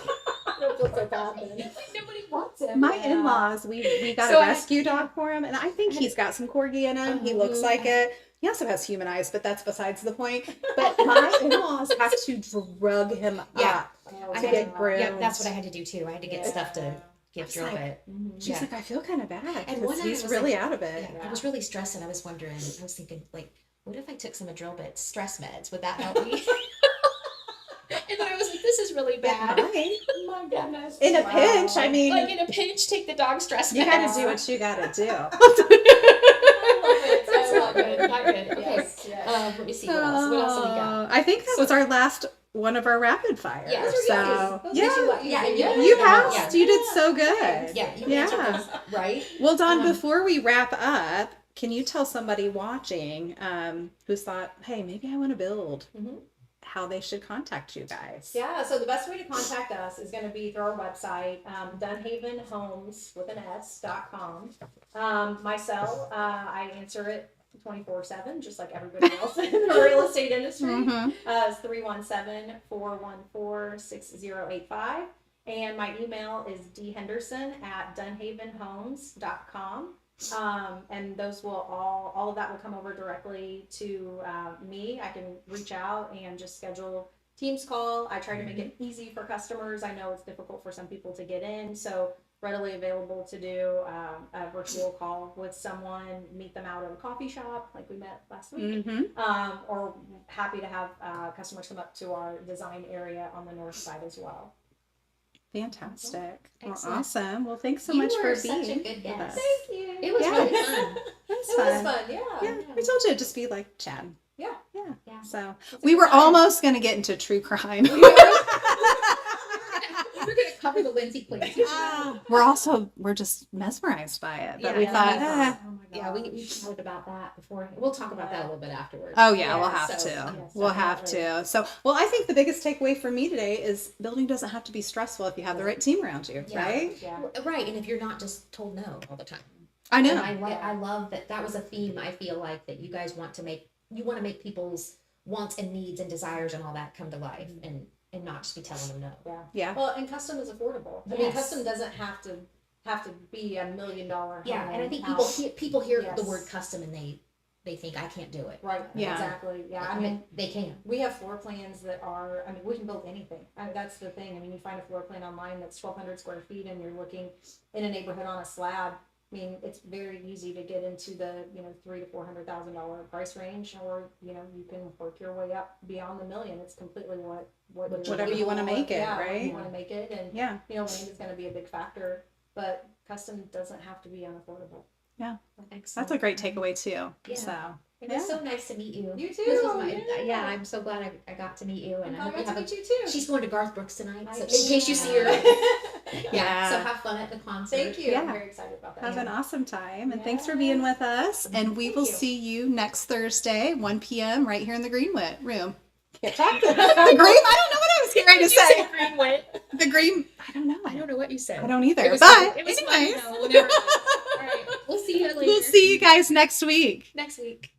Don't feel so bad then. Nobody wants him. My Yeah. in-laws, we got So a I- rescue dog for him, and I think he's got some corgi in him. He looks like it. He also has human eyes, but that's besides the point. But my in-laws have to drug him Yeah. up. Oh, I to had get to, groomed. yeah, that's what I had to do too. I had to get Yeah. stuff to give It's Drill like- Bit. She's Yeah. like, I feel kind of bad And because one night he's I was really like- out of it. I was really stressed and I was wondering, I was thinking, like, what if I took some of Drill Bit's stress meds? Would that help me? And then I was like, this is really bad. Right. Oh my goodness. In a Wow. pinch, I mean, Like in a pinch, take the dog stress you meds. got to do what you got to do. I love it. Not good. Okay. Yes, yes. Let me see what else. What else have we got? I think that was our last one of our rapid fires. Yeah, so Those yeah, are you Yeah, easy. yeah. you Yeah. passed. Yeah. You did so good. Yeah, you Yeah. answered those right. Well, Dawn, Um, before we wrap up, can you tell somebody watching who's thought, hey, maybe I want to build, Mhm. how they should contact you guys? Yeah, so the best way to contact us is going to be through our website, Dunnhavenhomes.com. My cell, I answer it 24/7, just like everybody else in the real estate industry. Mhm. It's 317-414-6085. And my email is dhenderson@dunnhavenhomes.com. And those will all of that will come over directly to me. I can reach out and just schedule Teams call. I try to make it easy for customers. I know it's difficult for some people to get in, so readily available to do a virtual call with someone, meet them out at a coffee shop like we met last week, Mm-hmm. or happy to have customers come up to our design area on the north side as well. Fantastic. Well, Excellent. awesome. Well, thanks so You much were for such a being good with guest. us. Thank you. It was Yeah. really fun. That's It was fun. fun, yeah. Yeah, I told you it'd just be like chatting. Yeah. Yeah. Yeah. So It's a we good were time. almost going to get into true crime. We were going to cover the Lindsay place. We're just mesmerized by it. But Yeah, we yeah, thought, Oh my Yeah, we chatted about that before. We'll talk about that a little bit afterwards. oh yeah, we'll Yeah, have so- to. yes, We'll have definitely. to. So, well, I think the biggest takeaway for me today is building doesn't have to be stressful if you have the right team around you, Yeah. right? Yeah. Right, and if you're not just told no all the time. I know. And I Yeah. love that that was a theme I feel like that you guys want to make people's wants and needs and desires and all that come to life and not just be telling them no. Yeah. Yeah. Well, and custom is affordable. I mean, Yes. custom doesn't have to be $1 million home. Yeah, and I think house. people hear the Yes. word custom and they think I can't do it. Right. Yeah. Exactly. Yeah. I But mean, they can. we have floor plans that are. I mean, we can build anything. That's the thing. I mean, you find a floor plan online that's 1,200 square feet, and you're looking in a neighborhood on a slab. I mean, it's very easy to get into the $300,000 to $400,000 price range, or you can work your way up beyond the million. It's completely Whatever you wanna make it, yeah, right? You want to make it, and Yeah. land is going to be a big factor, but custom doesn't have to be unaffordable. Excellent. That's a great takeaway too. Yeah. So, It was so nice to meet you. You too. This was my, yeah. I'm so glad I got to meet you, and I hope you got to have a. meet you too. She's going to Garth Brooks tonight, so I in case you see her. Yeah. So have fun at the concert. Thank you. I'm Yeah. very excited about that. have an awesome time, and thanks for being with us. And we Thank will you. see you next Thursday, 1 p.m. right here in the Greenwood room. Can't talk. The Green. I don't know what I was getting ready to say. Greenwood. The Green. I don't know. I don't know what you said. I don't either. It was But fun. It was fun, anyways, though, whatever it is. All right, we'll see you later. we'll see you guys next week. next week.